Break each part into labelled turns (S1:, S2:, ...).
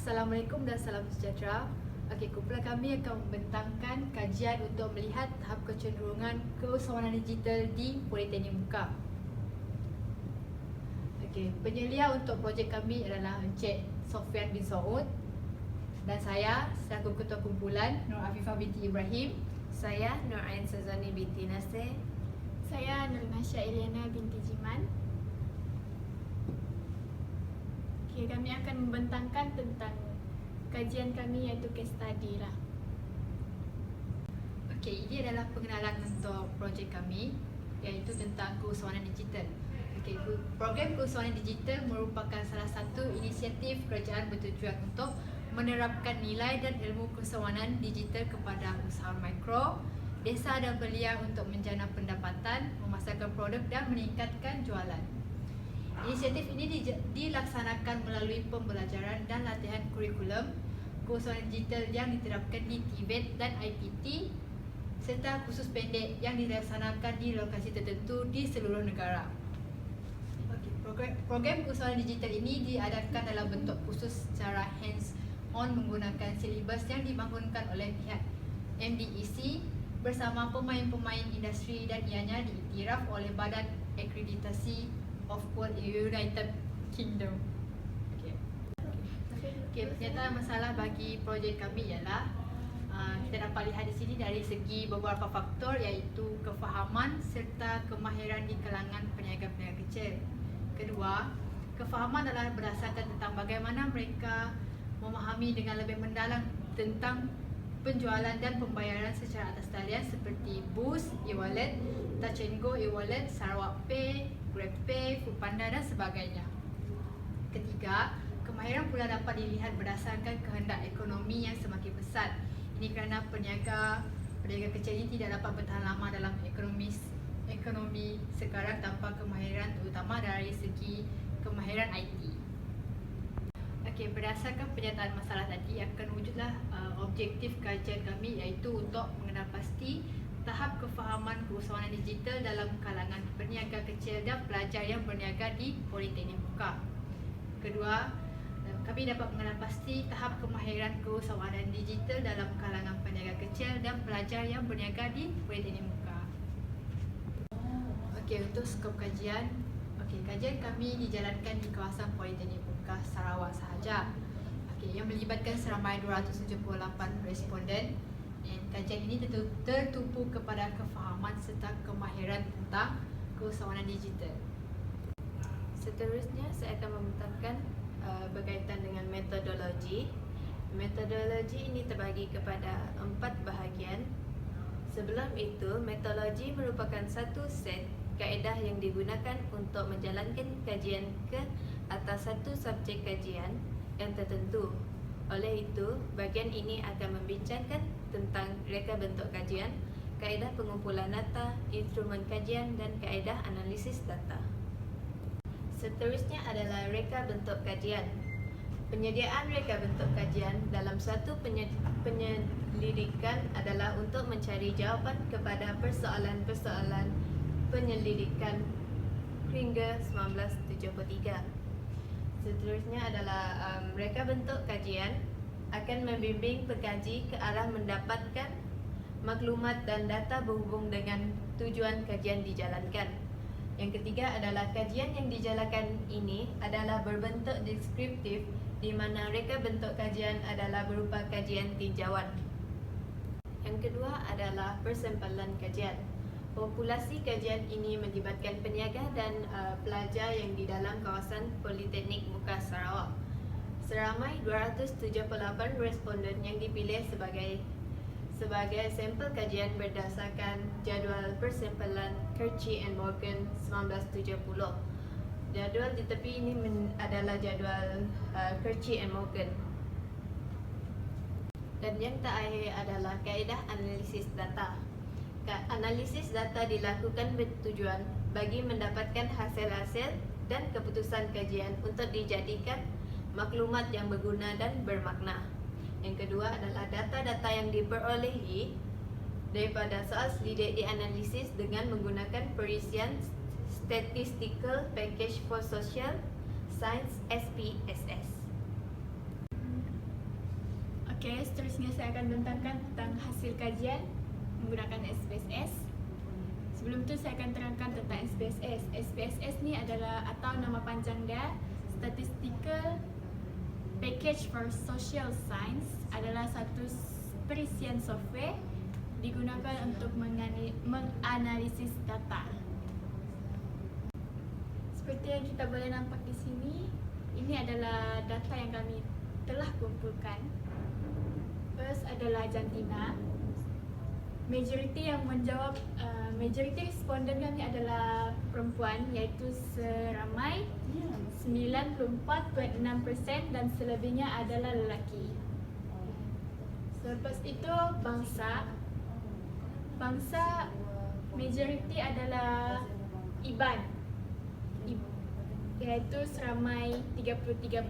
S1: Assalamualaikum dan salam sejahtera. Kumpulan kami akan membentangkan kajian untuk melihat tahap kecenderungan keusahawanan digital di Politeknik Muka. Penyelia untuk projek kami adalah Encik Sofian bin Saud dan saya selaku Ketua Kumpulan Nur Afifah binti Ibrahim.
S2: Saya Nur Ain Sazani binti Nasir.
S3: Saya Nur Nasya Eliana binti Jiman. Kami akan membentangkan tentang kajian kami iaitu case study lah.
S1: Ini adalah pengenalan untuk projek kami iaitu tentang keusahawanan digital. Program keusahawanan digital merupakan salah satu inisiatif kerajaan bertujuan untuk menerapkan nilai dan ilmu keusahawanan digital kepada usahawan mikro, desa dan belia untuk menjana pendapatan, memasarkan produk dan meningkatkan jualan. Inisiatif ini dilaksanakan melalui pembelajaran dan latihan kurikulum keusahawanan digital yang diterapkan di TVET dan IPT serta kursus pendek yang dilaksanakan di lokasi tertentu di seluruh negara. Program keusahawanan digital ini diadakan dalam bentuk kursus secara hands-on menggunakan silibus yang dibangunkan oleh pihak MDEC bersama pemain-pemain industri dan ianya diiktiraf oleh Badan Akreditasi of World United Kingdom. Pernyataan masalah bagi projek kami ialah kita dapat lihat di sini dari segi beberapa faktor iaitu kefahaman serta kemahiran di kalangan peniaga-peniaga kecil. Kedua, kefahaman adalah berdasarkan tentang bagaimana mereka memahami dengan lebih mendalam tentang penjualan dan pembayaran secara atas talian seperti Boost, e-wallet, Touch and Go e-wallet, Sarawak Pay, GrabPay, Foodpanda dan sebagainya. Ketiga, kemahiran pula dapat dilihat berdasarkan kehendak ekonomi yang semakin besar. Ini kerana peniaga kecil ini tidak dapat bertahan lama dalam ekonomi sekarang tanpa kemahiran terutama dari segi kemahiran IT. Berdasarkan pernyataan masalah tadi akan wujudlah objektif kajian kami iaitu untuk mengenal pasti tahap kefahaman keusahawanan digital dalam kalangan peniaga kecil dan pelajar yang berniaga di Politeknik Muka. Kedua, kami dapat mengenal pasti tahap kemahiran keusahawanan digital dalam kalangan peniaga kecil dan pelajar yang berniaga di Politeknik Muka. Untuk skop kajian, kajian kami dijalankan di kawasan Politeknik Muka Sarawak sahaja. Yang melibatkan seramai 278 responden. Kajian ini tertumpu kepada kefahaman serta kemahiran tentang keusahawanan digital.
S2: Seterusnya saya akan membentangkan berkaitan dengan metodologi. Metodologi ini terbagi kepada 4 bahagian. Sebelum itu, metodologi merupakan satu set kaedah yang digunakan untuk menjalankan kajian ke atas satu subjek kajian yang tertentu. Oleh itu, bahagian ini akan membincangkan tentang reka bentuk kajian, kaedah pengumpulan data, instrumen kajian dan kaedah analisis data. Seterusnya adalah reka bentuk kajian. Penyediaan reka bentuk kajian dalam suatu penyelidikan adalah untuk mencari jawapan kepada persoalan-persoalan penyelidikan hingga 1973. Seterusnya adalah reka bentuk kajian akan membimbing pengkaji ke arah mendapatkan maklumat dan data berhubung dengan tujuan kajian dijalankan. Yang ketiga adalah kajian yang dijalankan ini adalah berbentuk deskriptif di mana reka bentuk kajian adalah berupa kajian tinjauan. Yang kedua adalah persampalan kajian. Populasi kajian ini melibatkan peniaga dan pelajar yang di dalam kawasan Politeknik Muka Sarawak. Seramai 278 responden yang dipilih sebagai sampel kajian berdasarkan jadual persampalan Kirchie and Morgan 1970. Jadual di tepi ini adalah jadual Kirchie and Morgan. Dan yang terakhir adalah kaedah analisis data. Analisis data dilakukan bertujuan bagi mendapatkan hasil-hasil dan keputusan kajian untuk dijadikan maklumat yang berguna dan bermakna. Yang kedua adalah data-data yang diperolehi daripada soal selidik dianalisis dengan menggunakan perisian Statistical Package for Social Science SPSS.
S3: Okey, seterusnya saya akan bentangkan tentang hasil kajian menggunakan SPSS. Sebelum tu saya akan terangkan tentang SPSS. SPSS ni adalah atau nama panjang dia Statistical Package for Social Science, adalah satu perisian software digunakan untuk menganalisis data. Seperti yang kita boleh nampak di sini, ini adalah data yang kami telah kumpulkan. First adalah jantina. Majoriti yang menjawab, majoriti responden kami adalah perempuan, iaitu seramai 94.6% dan selebihnya adalah lelaki. Selepas itu bangsa. Bangsa majoriti adalah IBAN, iaitu seramai 33.1%.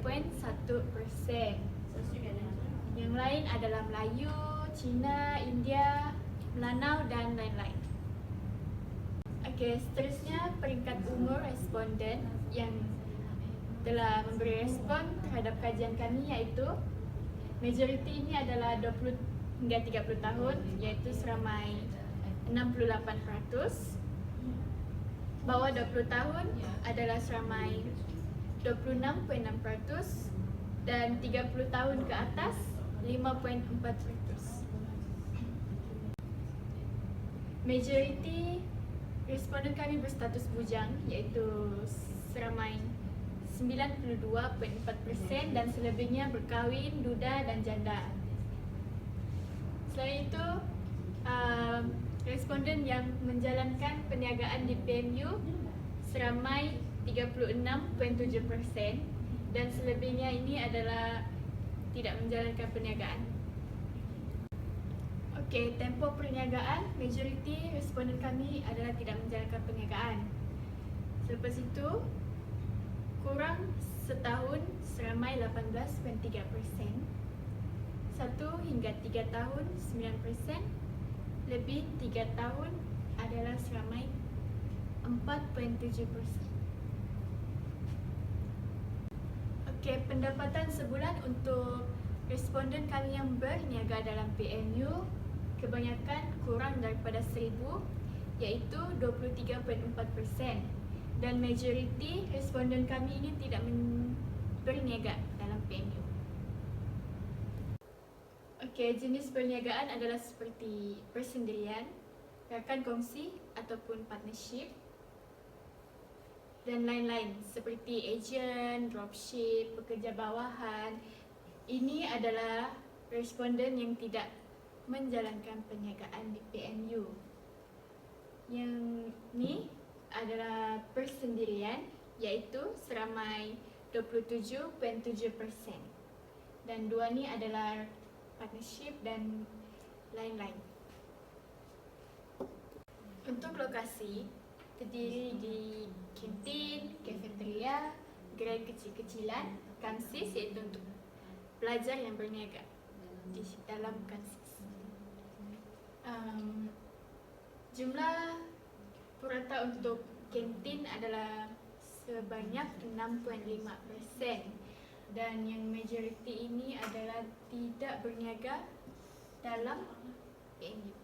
S3: Yang lain adalah Melayu, Cina, India, Melanau dan lain-lain. Okey, seterusnya peringkat umur responden yang telah memberi respon terhadap kajian kami, iaitu majoriti ini adalah 20 hingga 30 tahun, iaitu seramai 68%. Bawah 20 tahun adalah seramai 26.6% dan 30 tahun ke atas 5.4%. Majoriti responden kami berstatus bujang, iaitu seramai 92.4% dan selebihnya berkahwin, duda dan janda. Selain itu, responden yang menjalankan perniagaan di PMU seramai 36.7% dan selebihnya ini adalah tidak menjalankan perniagaan. Okey, tempoh perniagaan, majoriti responden kami adalah tidak menjalankan perniagaan. Selepas itu, kurang setahun seramai 18.3%, 1 hingga 3 tahun 9%, lebih 3 tahun adalah seramai 4.7%. Okey, pendapatan sebulan untuk responden kami yang berniaga dalam PMU kebanyakan kurang daripada 1,000, iaitu 23.4%, dan majoriti responden kami ini tidak berniaga dalam PMU. Okey, jenis perniagaan adalah seperti persendirian, rakan kongsi ataupun partnership dan lain-lain seperti ejen, dropship, pekerja bawahan. Ini adalah responden yang tidak menjalankan perniagaan di PMU. Yang ni adalah persendirian, iaitu seramai 27.7%, dan dua ni adalah partnership dan lain-lain. Untuk lokasi, terdiri di kantin, kafeteria, gerai kecil-kecilan, kansis iaitu untuk pelajar yang berniaga di dalam kansis. Jumlah purata untuk kantin adalah sebanyak 6.5%, dan yang majoriti ini adalah tidak berniaga dalam PMU.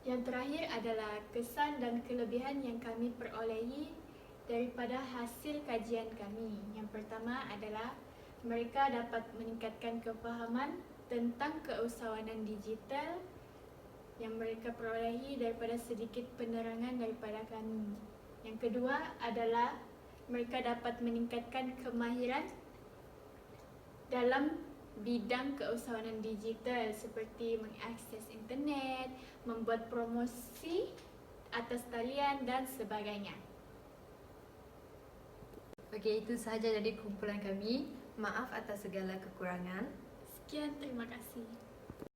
S3: Yang terakhir adalah kesan dan kelebihan yang kami perolehi daripada hasil kajian kami. Yang pertama adalah mereka dapat meningkatkan kefahaman tentang keusahawanan digital yang mereka perolehi daripada sedikit penerangan daripada kami. Yang kedua adalah mereka dapat meningkatkan kemahiran dalam bidang keusahawanan digital seperti mengakses internet, membuat promosi atas talian dan sebagainya.
S1: Okey, itu sahaja dari kumpulan kami.
S2: Maaf atas segala kekurangan.
S3: Sekian, terima kasih.